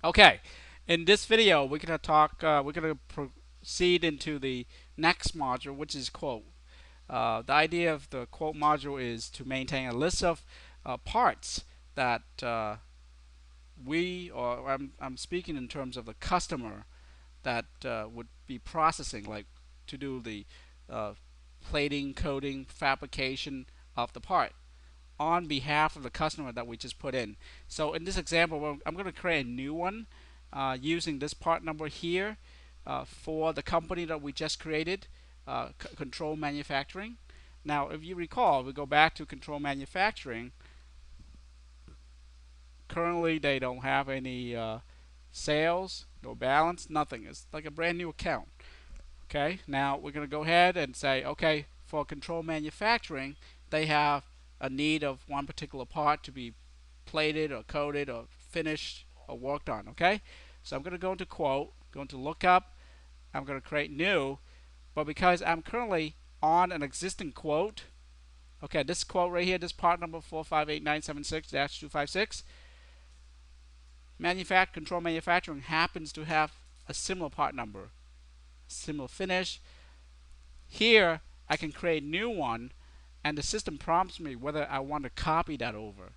Okay, in this video, we're gonna talk. We're gonna proceed into the next module, which is quote. The idea of the quote module is to maintain a list of parts that or I'm speaking in terms of the customer that would be processing, like to do the uh, plating, coating, fabrication of the part on behalf of the customer that we just put in. So in this example, I'm going to create a new one using this part number here for the company that we just created, Control Manufacturing. Now, if you recall, we go back to Control Manufacturing. Currently, they don't have any sales, no balance, nothing. It's like a brand new account. Okay, now we're going to go ahead and say, okay, for Control Manufacturing, they have a need of one particular part to be plated or coated or finished or worked on. Okay, so I'm going to go into quote, going to look up, I'm going to create new, but because I'm currently on an existing quote, okay, this quote right here, this part number 458,976-256, Control Manufacturing happens to have a similar part number, similar finish. Here I can create a new one, and the system prompts me whether I want to copy that over.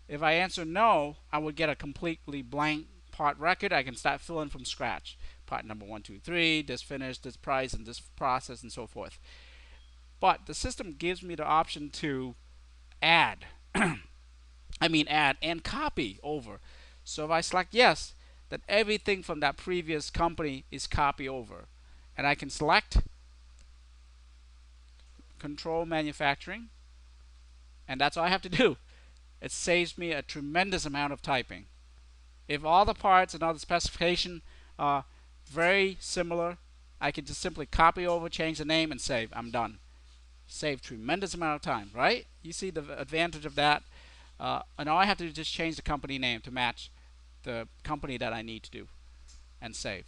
If I answer no, I would get a completely blank part record. I can start filling from scratch. Part number 1, 2, 3, this finish, this price, and this process, and so forth. But the system gives me the option to add. Add and copy over. So if I select yes, then everything from that previous company is copy over. And I can select Control Manufacturing, and that's all I have to do. It saves me a tremendous amount of typing. If all the parts and all the specification are very similar, I can just simply copy over, change the name, and save. I'm done. Save tremendous amount of time, right? You see the advantage of that. And all I have to do is just change the company name to match the company that I need to do, and save.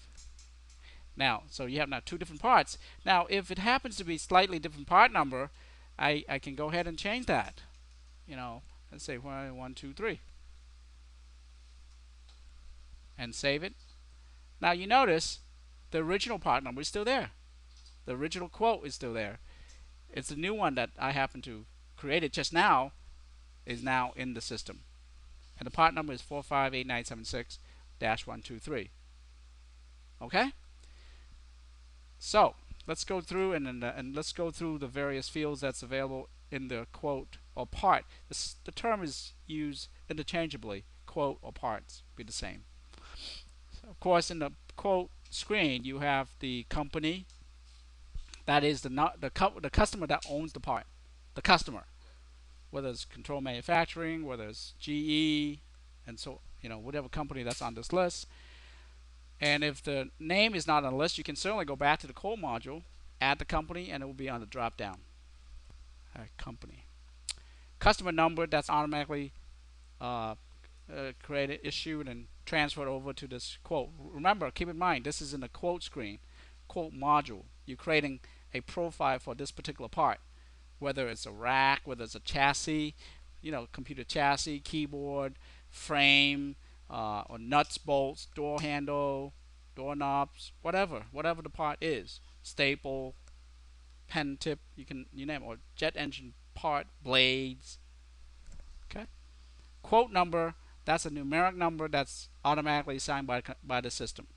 Now, so you have now two different parts. Now, if it happens to be slightly different part number, I can go ahead and change that. Let's say 1, 2, 3, and save it. Now you notice the original part number is still there. The original quote is still there. It's the new one that I happen to create it just now is now in the system. And the part number is 458,976-123. Okay? So let's go through and let's go through the various fields that's available in the quote or part. The term is used interchangeably. Quote or parts be the same. So of course, in the quote screen, you have the company. That is the customer that owns the part. The customer, whether it's Control Manufacturing, whether it's GE, and so whatever company that's on this list. And if the name is not on the list, you can certainly go back to the quote module, add the company, and it will be on the drop down. Company. Customer number, that's automatically created, issued, and transferred over to this quote. Remember, keep in mind, this is in the quote screen, quote module. You're creating a profile for this particular part, whether it's a rack, whether it's a chassis, computer chassis, keyboard, frame, or nuts, bolts, door handle, doorknobs, whatever the part is, staple, pen tip, you name it, or jet engine part, blades. Okay. Quote number, that's a numeric number that's automatically assigned by the system.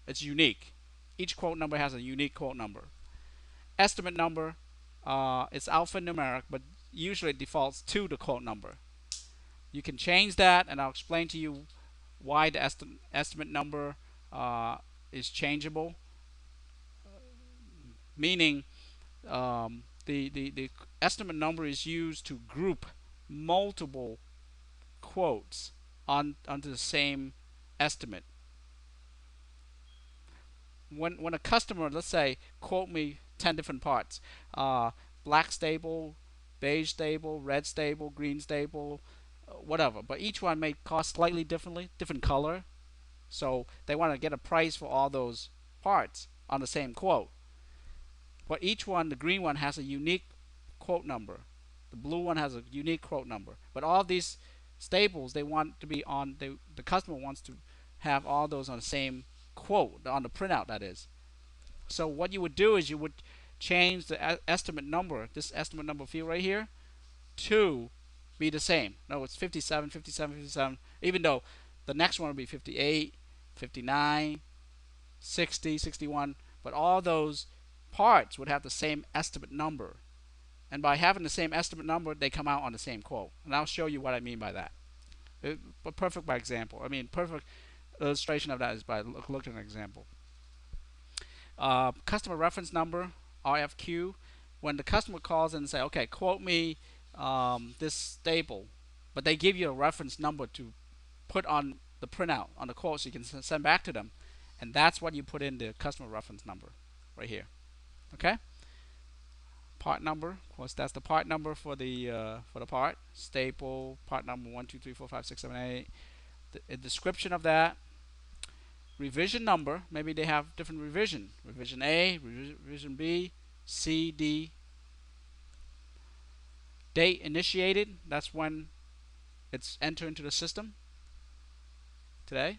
It's unique. Each quote number has a unique quote number. Estimate number, it's alphanumeric, but usually it defaults to the quote number. You can change that, and I'll explain to you why the estimate number is changeable. Meaning, the estimate number is used to group multiple quotes onto the same estimate. When a customer, let's say, quote me 10 different parts, black stable, beige stable, red stable, green stable, whatever, but each one may cost slightly differently, different color, so they want to get a price for all those parts on the same quote. But each one, the green one has a unique quote number, the blue one has a unique quote number, but all these Staples, they want to be on, the customer wants to have all those on the same quote, on the printout, that is. So what you would do is you would change the estimate number, this estimate number field right here, to be the same. No, it's 57, 57, 57, even though the next one will be 58, 59, 60, 61, but all those parts would have the same estimate number. And by having the same estimate number, they come out on the same quote. And I'll show you what I mean by that. But perfect by example. I mean, perfect illustration of that is by looking at an example. Customer reference number, RFQ. When the customer calls in and say, okay, quote me this staple, but they give you a reference number to put on the printout on the quote so you can send back to them, and that's what you put in the customer reference number right here. Okay. Part number, of course, that's the part number for the part. Staple part number 1, 2, 3, 4, 5, 6, 7, 8. A description of that. Revision number. Maybe they have different revision. Revision A, revision B, C, D. Date initiated. That's when it's entered into the system. Today.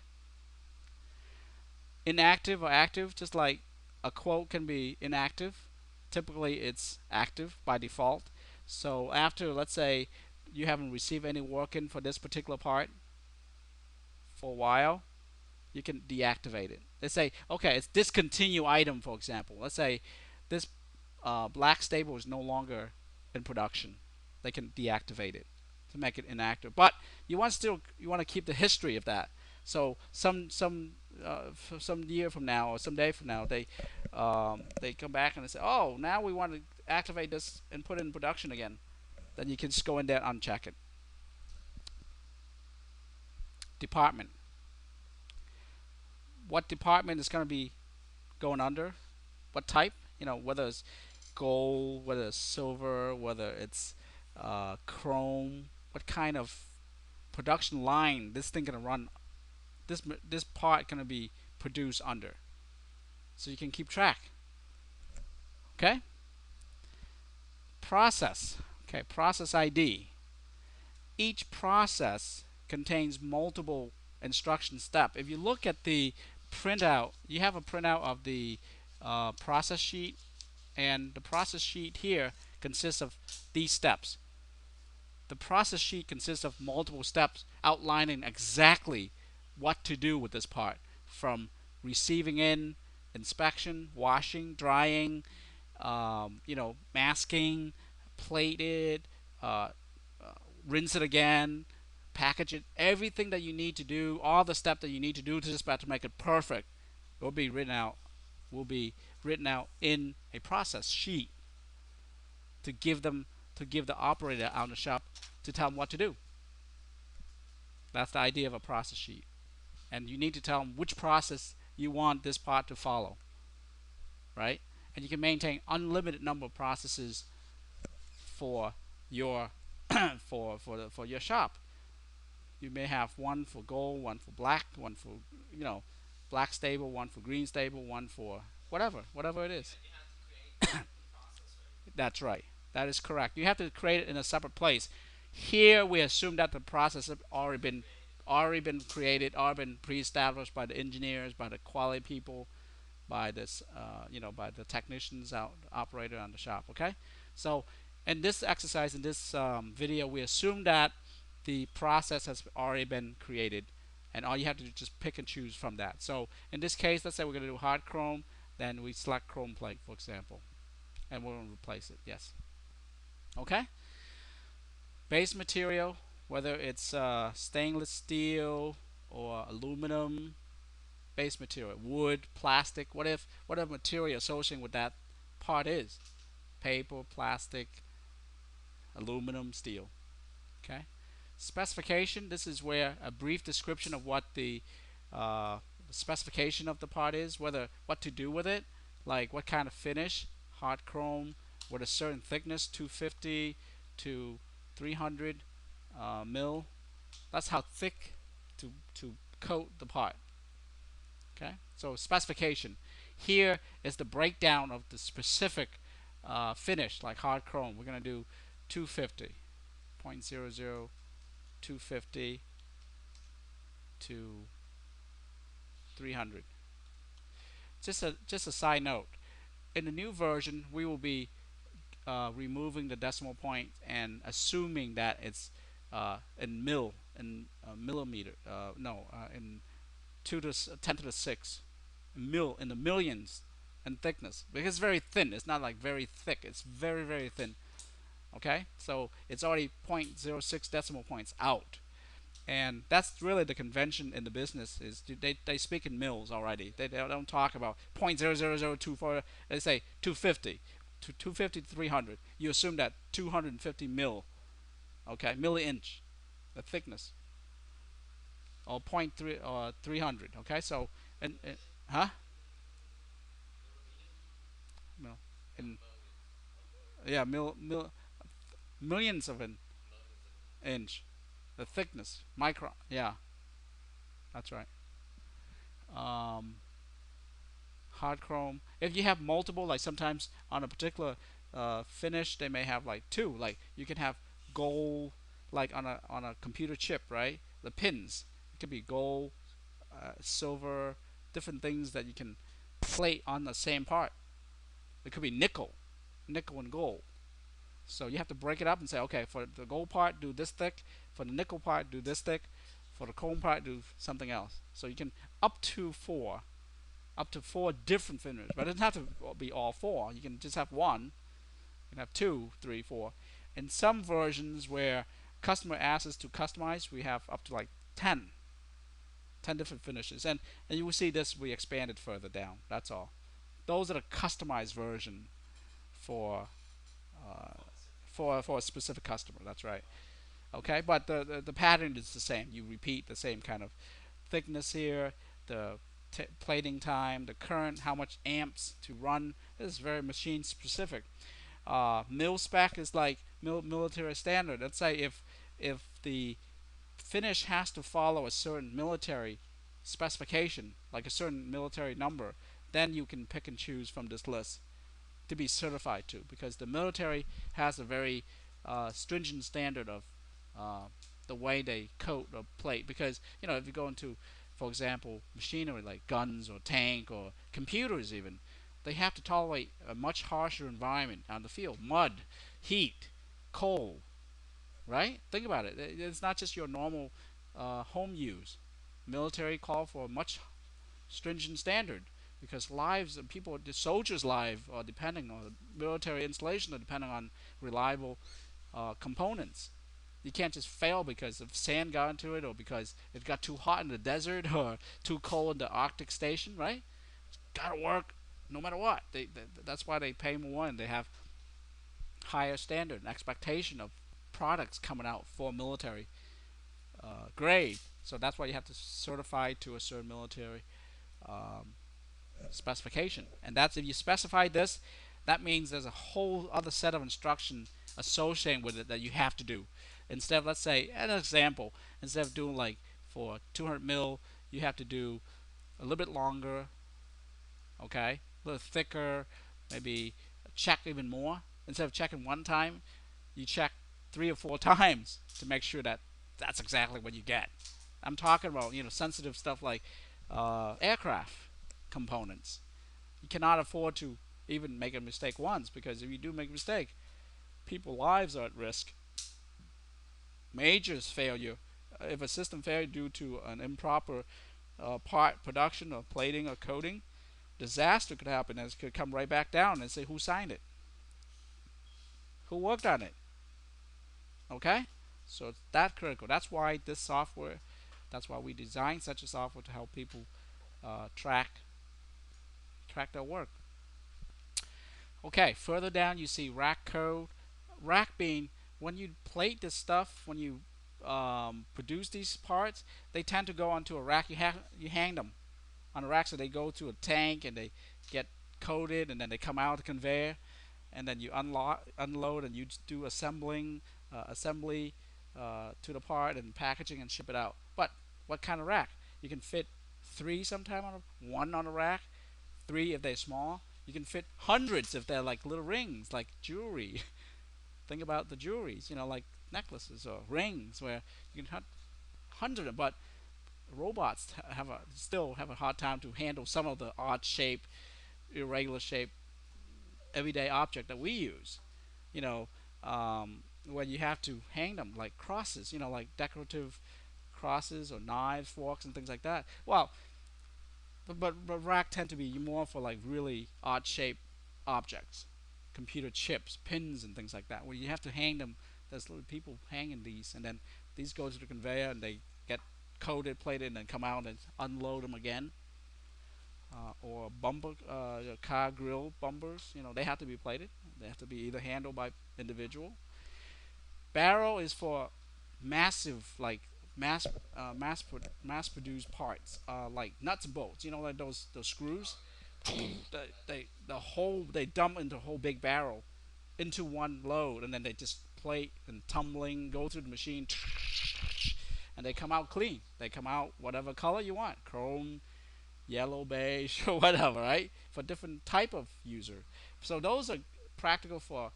Inactive or active, just like a quote can be inactive. Typically it's active by default. So after, let's say, you haven't received any work in for this particular part for a while, you can deactivate it. They say, okay, it's discontinue item, for example. Let's say this black staple is no longer in production. They can deactivate it to make it inactive. But you want to keep the history of that. So some year from now or some day from now, they come back and they say, oh, now we want to activate this and put it in production again. Then you can just go in there and uncheck it. Department. What department is going to be going under? What type? Whether it's gold, whether it's silver, whether it's chrome. What kind of production line this thing going to run? This part going to be produced under, so you can keep track. Okay. Process. Okay. Process ID. Each process contains multiple instruction steps. If you look at the printout, you have a printout of the process sheet, and the process sheet here consists of these steps. The process sheet consists of multiple steps outlining exactly what to do with this part, from receiving in, inspection, washing, drying, masking, plate it, rinse it again, package it. Everything that you need to do, all the steps that you need to do to this part to make it perfect, will be written out in a process sheet to give the operator out in the shop to tell them what to do. That's the idea of a process sheet. And you need to tell them which process you want this part to follow, right? And you can maintain unlimited number of processes for your for your shop. You may have one for gold, one for black, one for black stable, one for green stable, one for whatever it is. That's right. That is correct. You have to create it in a separate place. Here we assume that the process has already been created, already been pre-established by the engineers, by the quality people, by this by the technicians out, the operator on the shop. Okay. So in this exercise, in this video, we assume that the process has already been created, and all you have to do is just pick and choose from that. So in this case, let's say we're going to do hard chrome, then we select chrome plate, for example, and we're going to replace it. Yes. Okay. Base material, whether it's stainless steel or aluminum, base material, wood, plastic, whatever material associated with that part is, paper, plastic, aluminum, steel. Okay. Specification, this is where a brief description of what the specification of the part is, what to do with it, like what kind of finish, hard chrome, with a certain thickness, 250 to 300 mil. That's how thick to coat the part. Okay, so specification. Here is the breakdown of the specific finish, like hard chrome. We're going to do 250, 0.00 250 to 300. Just a side note. In the new version, we will be removing the decimal point and assuming that it's in millimeter. No, in 10 to the 6 in the millions in thickness, because it's very thin. It's not like very thick. It's very thin. Okay, so it's already zero point zero 0.06 decimal points out, and that's really the convention in the business. Is they speak in mils already. They don't talk about 0.00024. They say 250 to 250 to 300. You assume that 250 mil, okay, milli-inch, the thickness, or point 0.3 or 300. Okay, so and huh? Mil, in yeah, millions of an inch, the thickness, micron. Yeah, that's right. Um, Hard chrome. If you have multiple, like sometimes on a particular finish, they may have like two. Like you can have gold, like on a computer chip, right? The pins. It could be gold, silver, different things that you can plate on the same part. It could be nickel and gold. So you have to break it up and say, okay, for the gold part, do this thick. For the nickel part, do this thick. For the chrome part, do something else. So you can up to four different finishes, but it doesn't have to be all four. You can just have one. You can have two, three, four. In some versions where customer asks us to customize, we have up to like 10 different finishes, and you will see this we expanded further down. That's all. Those are the customized version for for a specific customer. That's right. Okay, but the pattern is the same. You repeat the same kind of thickness here, the plating time, the current, how much amps to run. This is very machine specific. Mil spec is like military standard. Let's say if the finish has to follow a certain military specification, like a certain military number, then you can pick and choose from this list to be certified to, because the military has a very stringent standard of uh, the way they coat or plate. Because if you go into, for example, machinery like guns or tank or computers even, they have to tolerate a much harsher environment on the field: mud, heat, cold. Right? Think about it. It's not just your normal home use. Military call for a much stringent standard, because lives of people, the soldiers' lives are depending on military installation, are depending on reliable components. You can't just fail because of sand got into it, or because it got too hot in the desert, or too cold in the Arctic station, right? It's gotta work no matter what. That's why they pay more, and they have higher standard and expectation of products coming out for military grade. So that's why you have to certify to a certain military um, specification. And that's, if you specify this, that means there's a whole other set of instruction associated with it that you have to do. Instead of, let's say, an example, instead of doing like for 200 mil, you have to do a little bit longer, okay, a little thicker, maybe check even more. Instead of checking one time, you check 3 or 4 times to make sure that that's exactly what you get. I'm talking about sensitive stuff like aircraft components. You cannot afford to even make a mistake once, because if you do make a mistake, people's lives are at risk. Major failure. If a system failure due to an improper part production or plating or coating, disaster could happen, and it could come right back down and say who signed it, who worked on it. Okay, so it's that critical. That's why this software. That's why we designed such a software to help people track their work. Okay, further down you see rack code. Rack being when you plate this stuff, when you produce these parts, they tend to go onto a rack. You hang them on a rack, so they go to a tank and they get coated, and then they come out the conveyor, and then you unload, and you do assembly to the part and packaging and ship it out. But what kind of rack? You can fit three sometime one on a rack, three if they're small. You can fit hundreds if they're like little rings, like jewelry. Think about the jewelries, like necklaces or rings where you can have hundred of them, but robots still have a hard time to handle some of the odd shape, irregular shape, everyday object that we use. You know, when you have to hang them like crosses, like decorative crosses or knives, forks, and things like that. Well, but rack tend to be more for like really odd shaped objects, computer chips, pins, and things like that. Where you have to hang them. There's little people hanging these, and then these go to the conveyor and they get coated, plated, and then come out and unload them again. Or bumper, car grill bumpers. They have to be plated. They have to be either handled by individual. Barrel is for massive, like mass produced parts, like nuts and bolts. Like those screws. They dump into a whole big barrel into one load, and then they just plate and tumbling go through the machine, and they come out clean. They come out whatever color you want, chrome, yellow, beige, or whatever, right? For different type of user. So those are practical for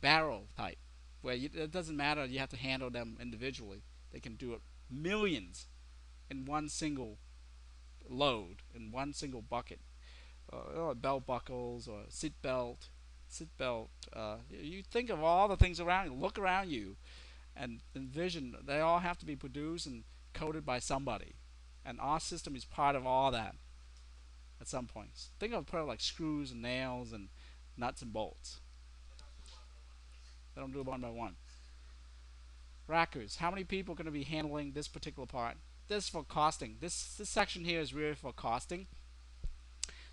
barrel type, where it doesn't matter. You have to handle them individually. They can do it millions in one single load, in one single bucket. Belt buckles or seat belt. You think of all the things around you. Look around you and envision they all have to be produced and coded by somebody, and our system is part of all that at some points. Think of part like screws and nails and nuts and bolts. They don't do it one by one. Rackers. How many people are going to be handling this particular part? This is for costing. This section here is really for costing,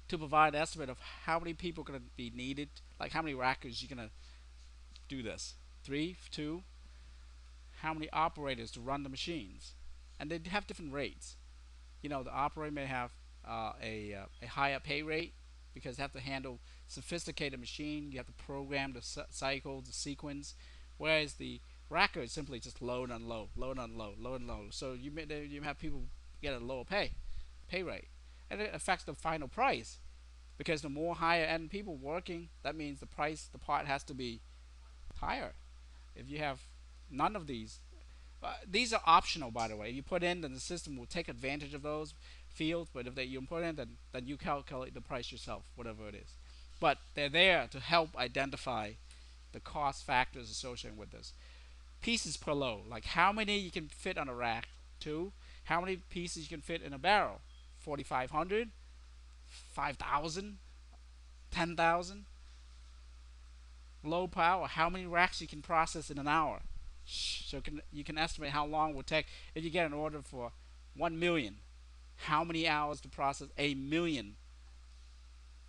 to provide an estimate of how many people are going to be needed, like how many rackers you're going to do this. Three, two, how many operators to run the machines. And they have different rates. The operator may have a higher pay rate because they have to handle sophisticated machine. You have to program the cycle, the sequence, whereas the racker is simply just load and unload, load and unload, load and unload. So you have people get a lower pay rate, and it affects the final price because the more higher end people working, that means the part has to be higher. If you have none of these are optional, by the way. If you put in, then the system will take advantage of those fields. But if you put in, then you calculate the price yourself, whatever it is. But they're there to help identify the cost factors associated with this. Pieces per load, like how many you can fit on a rack. Two, how many pieces you can fit in a barrel. 4,500, 5,000, 10,000. Low power, how many racks you can process in an hour. So you can estimate how long it will take if you get an order for 1 million. How many hours to process a million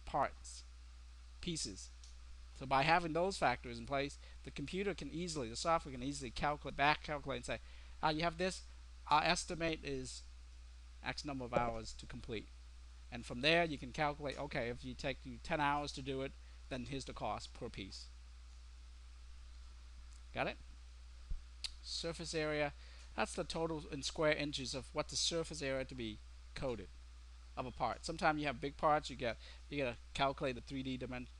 parts, pieces. So by having those factors in place, the software can easily calculate and say, you have this, our estimate is X number of hours to complete. And from there you can calculate, okay, if you take you 10 hours to do it, then here's the cost per piece. Got it? Surface area, that's the total in square inches of what the surface area to be coded of a part. Sometimes you have big parts, you gotta calculate the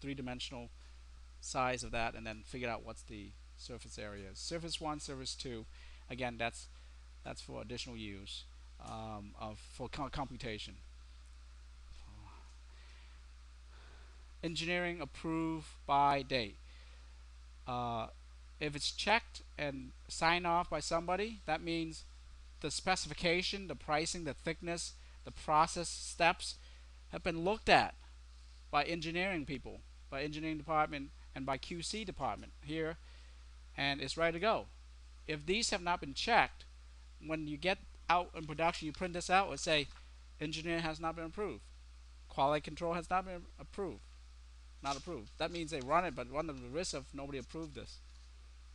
three-dimensional size of that and then figure out what's the surface area. Surface 1, surface 2, again, that's for additional use for computation. Engineering approved by date. Uh, if it's checked and signed off by somebody, that means the specification, the pricing, the thickness, the process steps have been looked at by engineering people, by engineering department, and by QC department here, and it's ready to go. If these have not been checked, when you get out in production, you print this out and say, engineering has not been approved, quality control has not been approved, not approved. That means they run it, but run the risk of nobody approved this,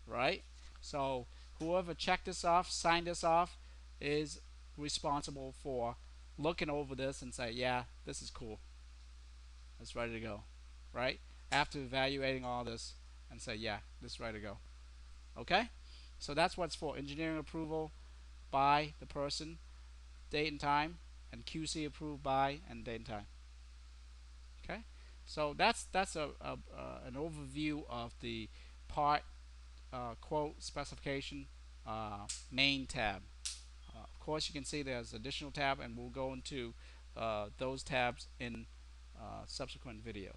right? So whoever checked this off, signed this off, is responsible for looking over this and say, yeah, this is cool, it's ready to go, right? After evaluating all this and say, yeah, this is ready to go. Okay? So that's what's for engineering approval by the person, date and time, and QC approved by and date and time. Okay? So that's an overview of the part quote specification main tab. Of course, you can see there's additional tab, and we'll go into those tabs in subsequent videos.